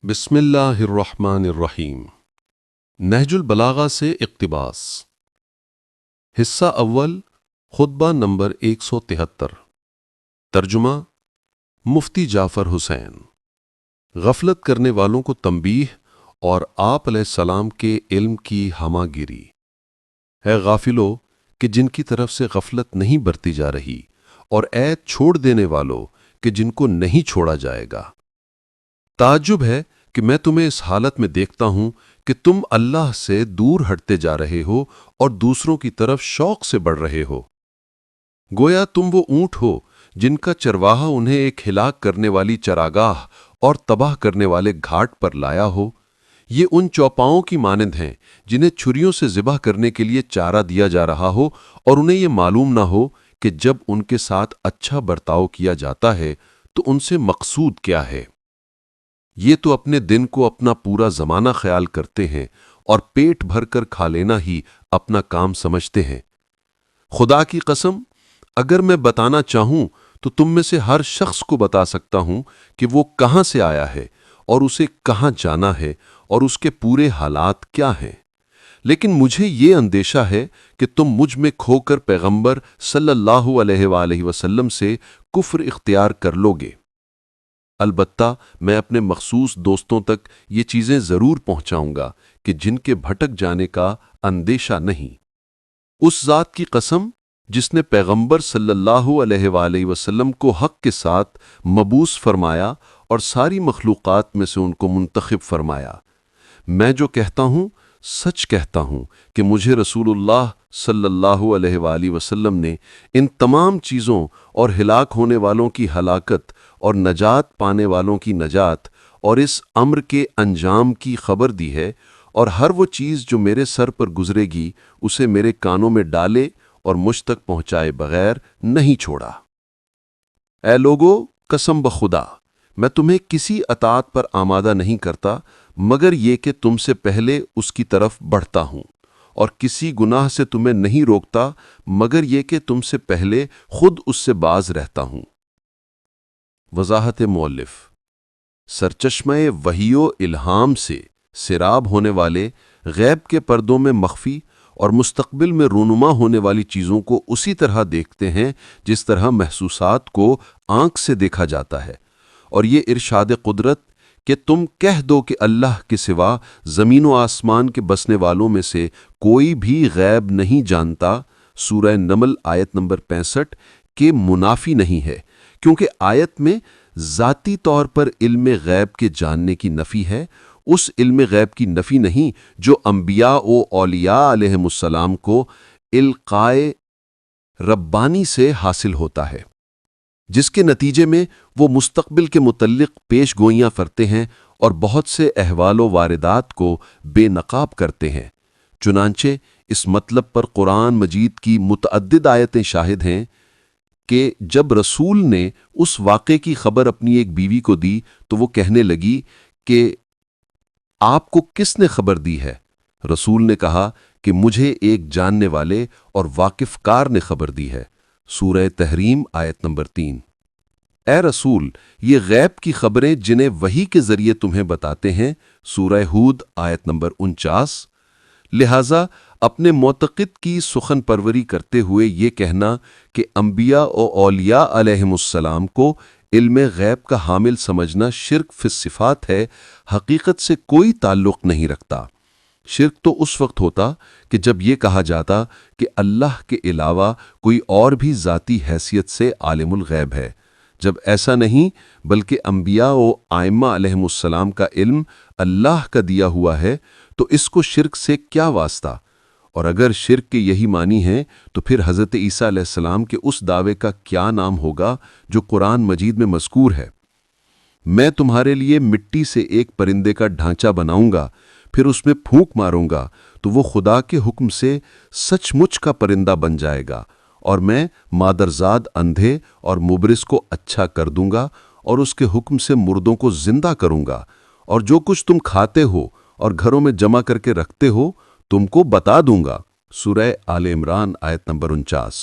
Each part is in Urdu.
بسم اللہ الرحمن الرحیم۔ نہج البلاغہ سے اقتباس۔ حصہ اول، خطبہ نمبر 173۔ ترجمہ مفتی جعفر حسین۔ غفلت کرنے والوں کو تنبیہ اور آپ علیہ السلام کے علم کی ہمہ گیری۔ اے غافلو کہ جن کی طرف سے غفلت نہیں برتی جا رہی، اور اے چھوڑ دینے والو کہ جن کو نہیں چھوڑا جائے گا۔ تعجب ہے کہ میں تمہیں اس حالت میں دیکھتا ہوں کہ تم اللہ سے دور ہٹتے جا رہے ہو اور دوسروں کی طرف شوق سے بڑھ رہے ہو۔ گویا تم وہ اونٹ ہو جن کا چرواہا انہیں ایک ہلاک کرنے والی چراگاہ اور تباہ کرنے والے گھاٹ پر لایا ہو۔ یہ ان چوپاؤں کی مانند ہیں جنہیں چھریوں سے ذبح کرنے کے لیے چارہ دیا جا رہا ہو اور انہیں یہ معلوم نہ ہو کہ جب ان کے ساتھ اچھا برتاؤ کیا جاتا ہے تو ان سے مقصود کیا ہے۔ یہ تو اپنے دن کو اپنا پورا زمانہ خیال کرتے ہیں اور پیٹ بھر کر کھا لینا ہی اپنا کام سمجھتے ہیں۔ خدا کی قسم، اگر میں بتانا چاہوں تو تم میں سے ہر شخص کو بتا سکتا ہوں کہ وہ کہاں سے آیا ہے اور اسے کہاں جانا ہے اور اس کے پورے حالات کیا ہیں، لیکن مجھے یہ اندیشہ ہے کہ تم مجھ میں کھو کر پیغمبر صلی اللہ علیہ وآلہ وسلم سے کفر اختیار کر لوگے۔ البتہ میں اپنے مخصوص دوستوں تک یہ چیزیں ضرور پہنچاؤں گا کہ جن کے بھٹک جانے کا اندیشہ نہیں۔ اس ذات کی قسم جس نے پیغمبر صلی اللہ علیہ وآلہ وسلم کو حق کے ساتھ مبعوث فرمایا اور ساری مخلوقات میں سے ان کو منتخب فرمایا، میں جو کہتا ہوں سچ کہتا ہوں کہ مجھے رسول اللہ صلی اللہ علیہ وآلہ وسلم نے ان تمام چیزوں اور ہلاک ہونے والوں کی ہلاکت اور نجات پانے والوں کی نجات اور اس امر کے انجام کی خبر دی ہے، اور ہر وہ چیز جو میرے سر پر گزرے گی اسے میرے کانوں میں ڈالے اور مجھ تک پہنچائے بغیر نہیں چھوڑا۔ اے لوگو، قسم بخدا میں تمہیں کسی اطاعت پر آمادہ نہیں کرتا مگر یہ کہ تم سے پہلے اس کی طرف بڑھتا ہوں، اور کسی گناہ سے تمہیں نہیں روکتا مگر یہ کہ تم سے پہلے خود اس سے باز رہتا ہوں۔ وضاحت مؤلف: سرچشمہ وحی و الہام سے سیراب ہونے والے، غیب کے پردوں میں مخفی اور مستقبل میں رونما ہونے والی چیزوں کو اسی طرح دیکھتے ہیں جس طرح محسوسات کو آنکھ سے دیکھا جاتا ہے، اور یہ ارشاد قدرت کہ تم کہہ دو کہ اللہ کے سوا زمین و آسمان کے بسنے والوں میں سے کوئی بھی غیب نہیں جانتا، سورہ نمل آیت نمبر 65 کے منافی نہیں ہے، کیونکہ آیت میں ذاتی طور پر علم غیب کے جاننے کی نفی ہے، اس علم غیب کی نفی نہیں جو انبیاء و اولیاء علیہم السلام کو القائے ربانی سے حاصل ہوتا ہے، جس کے نتیجے میں وہ مستقبل کے متعلق پیش گوئیاں کرتے ہیں اور بہت سے احوال و واردات کو بے نقاب کرتے ہیں۔ چنانچہ اس مطلب پر قرآن مجید کی متعدد آیتیں شاہد ہیں کہ جب رسول نے اس واقعے کی خبر اپنی ایک بیوی کو دی تو وہ کہنے لگی کہ آپ کو کس نے خبر دی ہے؟ رسول نے کہا کہ مجھے ایک جاننے والے اور واقف کار نے خبر دی ہے، سورہ تحریم آیت نمبر 3۔ اے رسول، یہ غیب کی خبریں جنہیں وحی کے ذریعے تمہیں بتاتے ہیں، سورہ ہود آیت نمبر 49۔ لہٰذا اپنے معتقد کی سخن پروری کرتے ہوئے یہ کہنا کہ انبیاء و اولیاء علیہم السلام کو علم غیب کا حامل سمجھنا شرک فی الصفات ہے، حقیقت سے کوئی تعلق نہیں رکھتا۔ شرک تو اس وقت ہوتا کہ جب یہ کہا جاتا کہ اللہ کے علاوہ کوئی اور بھی ذاتی حیثیت سے عالم الغیب ہے، جب ایسا نہیں بلکہ انبیاء و ائمہ علیہم السلام کا علم اللہ کا دیا ہوا ہے تو اس کو شرک سے کیا واسطہ؟ اور اگر شرک کے یہی معنی ہیں تو پھر حضرت عیسیٰ علیہ السلام کے اس دعوے کا کیا نام ہوگا جو قرآن مجید میں مذکور ہے؟ میں تمہارے لیے مٹی سے ایک پرندے کا ڈھانچہ بناؤں گا، پھر اس میں پھونک ماروں گا تو وہ خدا کے حکم سے سچ مچ کا پرندہ بن جائے گا، اور میں مادرزاد اندھے اور مبرص کو اچھا کر دوں گا اور اس کے حکم سے مردوں کو زندہ کروں گا، اور جو کچھ تم کھاتے ہو اور گھروں میں جمع کر کے رکھتے ہو تم کو بتا دوں گا، سورہ آل عمران آیت نمبر 49۔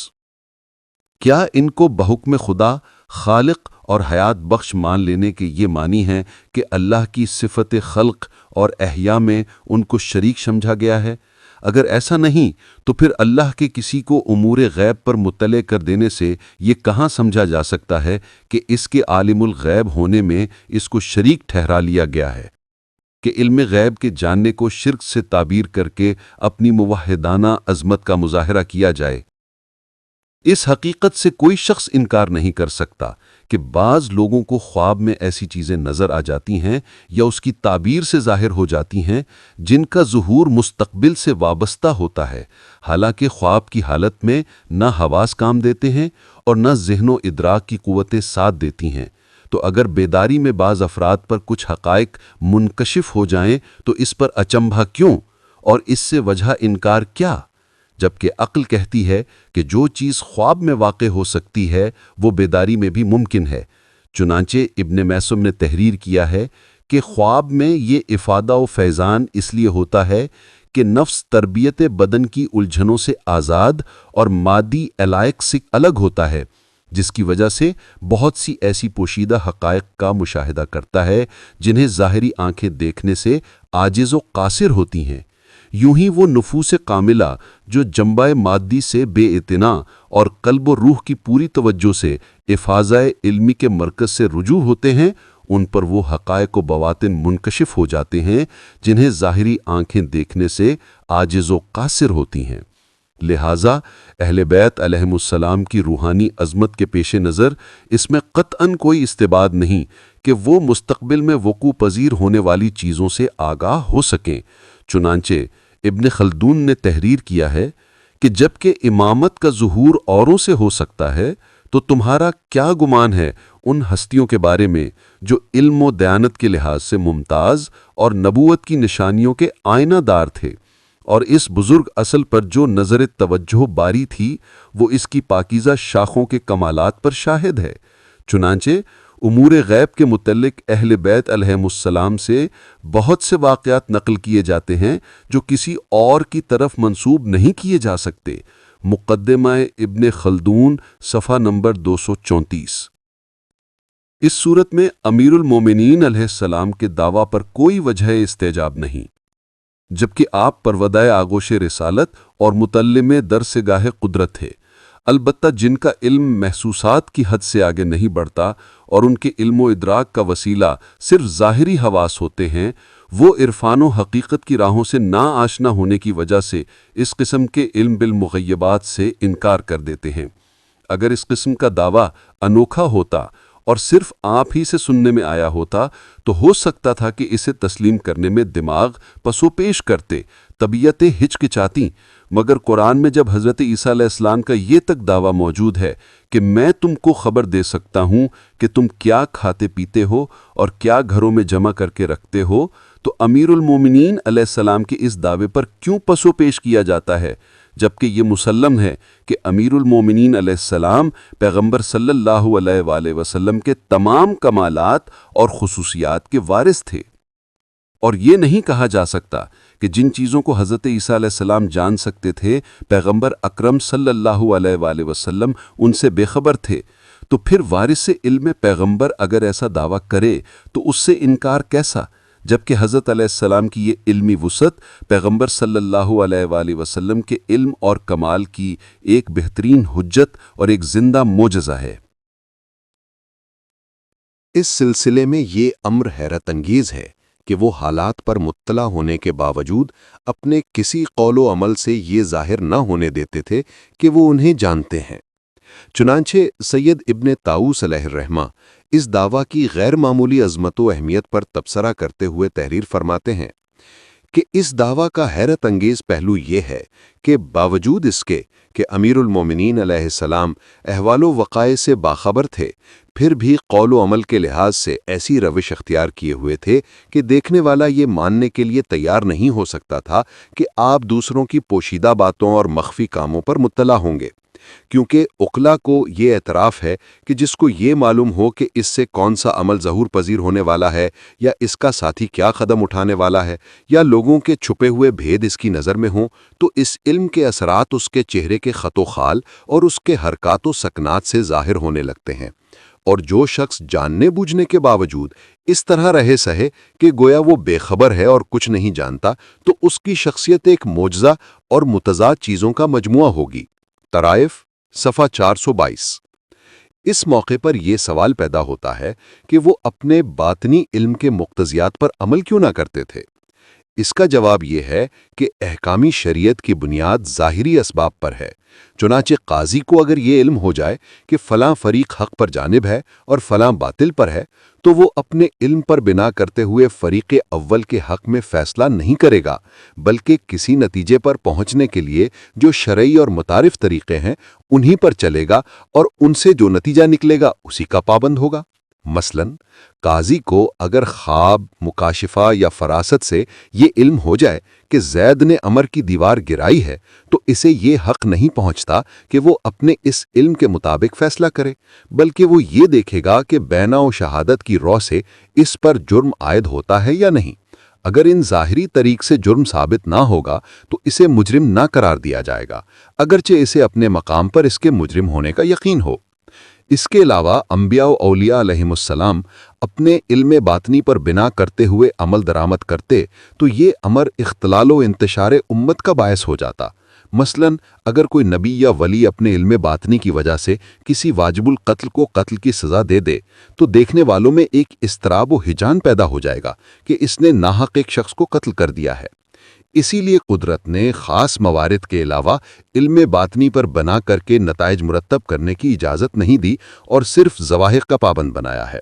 کیا ان کو بحکم خدا خالق اور حیات بخش مان لینے کے یہ معنی ہیں کہ اللہ کی صفت خلق اور احیا میں ان کو شریک سمجھا گیا ہے؟ اگر ایسا نہیں تو پھر اللہ کے کسی کو امور غیب پر مطلع کر دینے سے یہ کہاں سمجھا جا سکتا ہے کہ اس کے عالم الغیب ہونے میں اس کو شریک ٹھہرا لیا گیا ہے؟ کہ علم غیب کے جاننے کو شرک سے تعبیر کر کے اپنی موحدانہ عظمت کا مظاہرہ کیا جائے۔ اس حقیقت سے کوئی شخص انکار نہیں کر سکتا کہ بعض لوگوں کو خواب میں ایسی چیزیں نظر آ جاتی ہیں یا اس کی تعبیر سے ظاہر ہو جاتی ہیں جن کا ظہور مستقبل سے وابستہ ہوتا ہے، حالانکہ خواب کی حالت میں نہ حواس کام دیتے ہیں اور نہ ذہن و ادراک کی قوتیں ساتھ دیتی ہیں۔ تو اگر بیداری میں بعض افراد پر کچھ حقائق منکشف ہو جائیں تو اس پر اچنبھا کیوں اور اس سے وجہ انکار کیا؟ جبکہ عقل کہتی ہے کہ جو چیز خواب میں واقع ہو سکتی ہے وہ بیداری میں بھی ممکن ہے۔ چنانچہ ابن میسم نے تحریر کیا ہے کہ خواب میں یہ افادہ و فیضان اس لیے ہوتا ہے کہ نفس تربیت بدن کی الجھنوں سے آزاد اور مادی علائق سے الگ ہوتا ہے، جس کی وجہ سے بہت سی ایسی پوشیدہ حقائق کا مشاہدہ کرتا ہے جنہیں ظاہری آنکھیں دیکھنے سے عاجز و قاصر ہوتی ہیں۔ یوں ہی وہ نفوس کاملہ جو جنبہ مادی سے بے اعتنا اور قلب و روح کی پوری توجہ سے افاضہ علمی کے مرکز سے رجوع ہوتے ہیں، ان پر وہ حقائق و بواطن منکشف ہو جاتے ہیں جنہیں ظاہری آنکھیں دیکھنے سے عاجز و قاصر ہوتی ہیں۔ لہٰذا اہل بیت علیہم السلام کی روحانی عظمت کے پیش نظر اس میں قطعاً کوئی استبعاد نہیں کہ وہ مستقبل میں وقوع پذیر ہونے والی چیزوں سے آگاہ ہو سکیں۔ چنانچہ ابن خلدون نے تحریر کیا ہے کہ جبکہ امامت کا ظہور اوروں سے ہو سکتا ہے تو تمہارا کیا گمان ہے ان ہستیوں کے بارے میں جو علم و دیانت کے لحاظ سے ممتاز اور نبوت کی نشانیوں کے آئینہ دار تھے، اور اس بزرگ اصل پر جو نظر توجہ باری تھی وہ اس کی پاکیزہ شاخوں کے کمالات پر شاہد ہے۔ چنانچہ امور غیب کے متعلق اہل بیت علیہم السلام سے بہت سے واقعات نقل کیے جاتے ہیں جو کسی اور کی طرف منسوب نہیں کیے جا سکتے۔ مقدمہ ابن خلدون صفحہ نمبر 234۔ اس صورت میں امیر المومنین علیہ السلام کے دعویٰ پر کوئی وجہ استجاب نہیں، جبکہ آپ پرودۂ آغوش رسالت اور متعلم درس گاہ قدرت تھے۔ البتہ جن کا علم محسوسات کی حد سے آگے نہیں بڑھتا اور ان کے علم و ادراک کا وسیلہ صرف ظاہری حواس ہوتے ہیں، وہ عرفان و حقیقت کی راہوں سے نا آشنا ہونے کی وجہ سے اس قسم کے علم بالمغیبات سے انکار کر دیتے ہیں۔ اگر اس قسم کا دعویٰ انوکھا ہوتا اور صرف آپ ہی سے سننے میں آیا ہوتا تو ہو سکتا تھا کہ اسے تسلیم کرنے میں دماغ پسو پیش کرتے، طبیعتیں ہچکچاتی، مگر قرآن میں جب حضرت عیسیٰ علیہ السلام کا یہ تک دعویٰ موجود ہے کہ میں تم کو خبر دے سکتا ہوں کہ تم کیا کھاتے پیتے ہو اور کیا گھروں میں جمع کر کے رکھتے ہو، تو امیر المومنین علیہ السلام کے اس دعوے پر کیوں پسو پیش کیا جاتا ہے، جبکہ یہ مسلم ہے کہ امیر المومنین علیہ السلام پیغمبر صلی اللہ علیہ وآلہ وسلم کے تمام کمالات اور خصوصیات کے وارث تھے؟ اور یہ نہیں کہا جا سکتا کہ جن چیزوں کو حضرت عیسیٰ علیہ السلام جان سکتے تھے پیغمبر اکرم صلی اللہ علیہ وآلہ وسلم ان سے بے خبر تھے، تو پھر وارث علم پیغمبر اگر ایسا دعویٰ کرے تو اس سے انکار کیسا، جبکہ حضرت علیہ السلام کی یہ علمی وسعت پیغمبر صلی اللہ علیہ وآلہ وسلم کے علم اور کمال کی ایک بہترین حجت اور ایک زندہ معجزہ ہے۔ اس سلسلے میں یہ امر حیرت انگیز ہے کہ وہ حالات پر مطلع ہونے کے باوجود اپنے کسی قول و عمل سے یہ ظاہر نہ ہونے دیتے تھے کہ وہ انہیں جانتے ہیں۔ چنانچہ سید ابن طاؤس علیہ الرحمہ اس دعویٰ کی غیر معمولی عظمت و اہمیت پر تبصرہ کرتے ہوئے تحریر فرماتے ہیں کہ اس دعویٰ کا حیرت انگیز پہلو یہ ہے کہ باوجود اس کے کہ امیر المومنین علیہ السلام احوال و وقائع سے باخبر تھے، پھر بھی قول و عمل کے لحاظ سے ایسی روش اختیار کیے ہوئے تھے کہ دیکھنے والا یہ ماننے کے لیے تیار نہیں ہو سکتا تھا کہ آپ دوسروں کی پوشیدہ باتوں اور مخفی کاموں پر مطلع ہوں گے، کیونکہ عقلا کو یہ اعتراف ہے کہ جس کو یہ معلوم ہو کہ اس سے کون سا عمل ظہور پذیر ہونے والا ہے یا اس کا ساتھی کیا قدم اٹھانے والا ہے یا لوگوں کے چھپے ہوئے بھید اس کی نظر میں ہوں، تو اس علم کے اثرات اس کے چہرے کے خط و خال اور اس کے حرکات و سکنات سے ظاہر ہونے لگتے ہیں، اور جو شخص جاننے بوجھنے کے باوجود اس طرح رہے سہے کہ گویا وہ بے خبر ہے اور کچھ نہیں جانتا، تو اس کی شخصیت ایک معجزہ اور متضاد چیزوں کا مجموعہ ہوگی۔ طرائف، صفحہ 422۔ اس موقع پر یہ سوال پیدا ہوتا ہے کہ وہ اپنے باطنی علم کے مقتضیات پر عمل کیوں نہ کرتے تھے؟ اس کا جواب یہ ہے کہ احکامی شریعت کی بنیاد ظاہری اسباب پر ہے۔ چنانچہ قاضی کو اگر یہ علم ہو جائے کہ فلاں فریق حق پر جانب ہے اور فلاں باطل پر ہے، تو وہ اپنے علم پر بنا کرتے ہوئے فریق اول کے حق میں فیصلہ نہیں کرے گا، بلکہ کسی نتیجے پر پہنچنے کے لیے جو شرعی اور متعارف طریقے ہیں انہی پر چلے گا اور ان سے جو نتیجہ نکلے گا اسی کا پابند ہوگا۔ مثلاً قاضی کو اگر خواب، مکاشفہ یا فراست سے یہ علم ہو جائے کہ زید نے عمر کی دیوار گرائی ہے، تو اسے یہ حق نہیں پہنچتا کہ وہ اپنے اس علم کے مطابق فیصلہ کرے، بلکہ وہ یہ دیکھے گا کہ بینہ و شہادت کی رو سے اس پر جرم عائد ہوتا ہے یا نہیں۔ اگر ان ظاہری طریق سے جرم ثابت نہ ہوگا تو اسے مجرم نہ قرار دیا جائے گا، اگرچہ اسے اپنے مقام پر اس کے مجرم ہونے کا یقین ہو۔ اس کے علاوہ انبیاء و اولیاء علیہم السلام اپنے علم باطنی پر بنا کرتے ہوئے عمل درآمد کرتے تو یہ امر اختلال و انتشار امت کا باعث ہو جاتا۔ مثلاً اگر کوئی نبی یا ولی اپنے علم باطنی کی وجہ سے کسی واجب القتل کو قتل کی سزا دے دے تو دیکھنے والوں میں ایک اضطراب و ہیجان پیدا ہو جائے گا کہ اس نے ناحق ایک شخص کو قتل کر دیا ہے۔ اسی لیے قدرت نے خاص موارد کے علاوہ علم باطنی پر بنا کر کے نتائج مرتب کرنے کی اجازت نہیں دی اور صرف ظواہر کا پابند بنایا ہے۔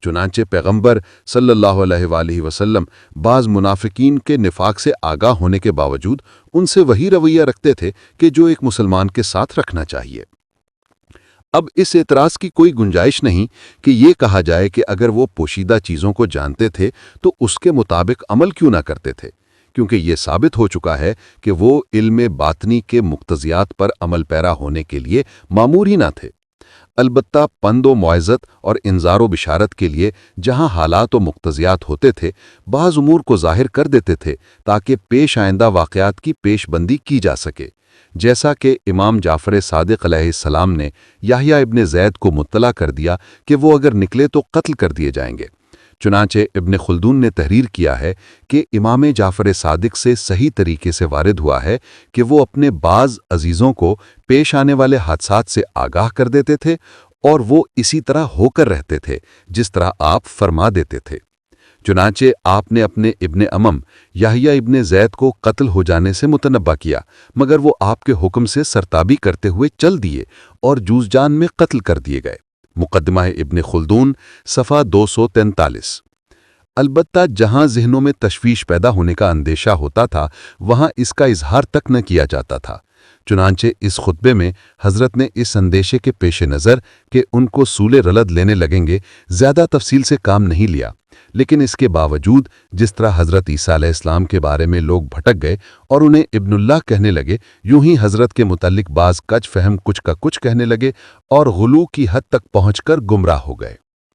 چنانچہ پیغمبر صلی اللہ علیہ وآلہ وسلم بعض منافقین کے نفاق سے آگاہ ہونے کے باوجود ان سے وہی رویہ رکھتے تھے کہ جو ایک مسلمان کے ساتھ رکھنا چاہیے۔ اب اس اعتراض کی کوئی گنجائش نہیں کہ یہ کہا جائے کہ اگر وہ پوشیدہ چیزوں کو جانتے تھے تو اس کے مطابق عمل کیوں نہ کرتے تھے، کیونکہ یہ ثابت ہو چکا ہے کہ وہ علم باطنی کے مقتضیات پر عمل پیرا ہونے کے لیے مامور ہی نہ تھے۔ البتہ پند و موعظت اور انذار و بشارت کے لیے جہاں حالات و مقتضیات ہوتے تھے، بعض امور کو ظاہر کر دیتے تھے تاکہ پیش آئندہ واقعات کی پیش بندی کی جا سکے، جیسا کہ امام جعفر صادق علیہ السلام نے یحییٰ ابن زید کو مطلع کر دیا کہ وہ اگر نکلے تو قتل کر دیے جائیں گے۔ چنانچہ ابن خلدون نے تحریر کیا ہے کہ امام جعفر صادق سے صحیح طریقے سے وارد ہوا ہے کہ وہ اپنے بعض عزیزوں کو پیش آنے والے حادثات سے آگاہ کر دیتے تھے اور وہ اسی طرح ہو کر رہتے تھے جس طرح آپ فرما دیتے تھے۔ چنانچہ آپ نے اپنے ابن امم یحییٰ ابن زید کو قتل ہو جانے سے متنبہ کیا، مگر وہ آپ کے حکم سے سرتابی کرتے ہوئے چل دیے اور جوز جان میں قتل کر دیے گئے۔ مقدمہ ابن خلدون، صفحہ 243۔ البتہ جہاں ذہنوں میں تشویش پیدا ہونے کا اندیشہ ہوتا تھا وہاں اس کا اظہار تک نہ کیا جاتا تھا۔ چنانچہ اس خطبے میں حضرت نے اس اندیشے کے پیش نظر کہ ان کو سول رلد لینے لگیں گے زیادہ تفصیل سے کام نہیں لیا، لیکن اس کے باوجود جس طرح حضرت عیسیٰ علیہ السلام کے بارے میں لوگ بھٹک گئے اور انہیں ابن اللہ کہنے لگے، یوں ہی حضرت کے متعلق بعض کچھ فہم کچھ کا کچھ کہنے لگے اور غلو کی حد تک پہنچ کر گمراہ ہو گئے۔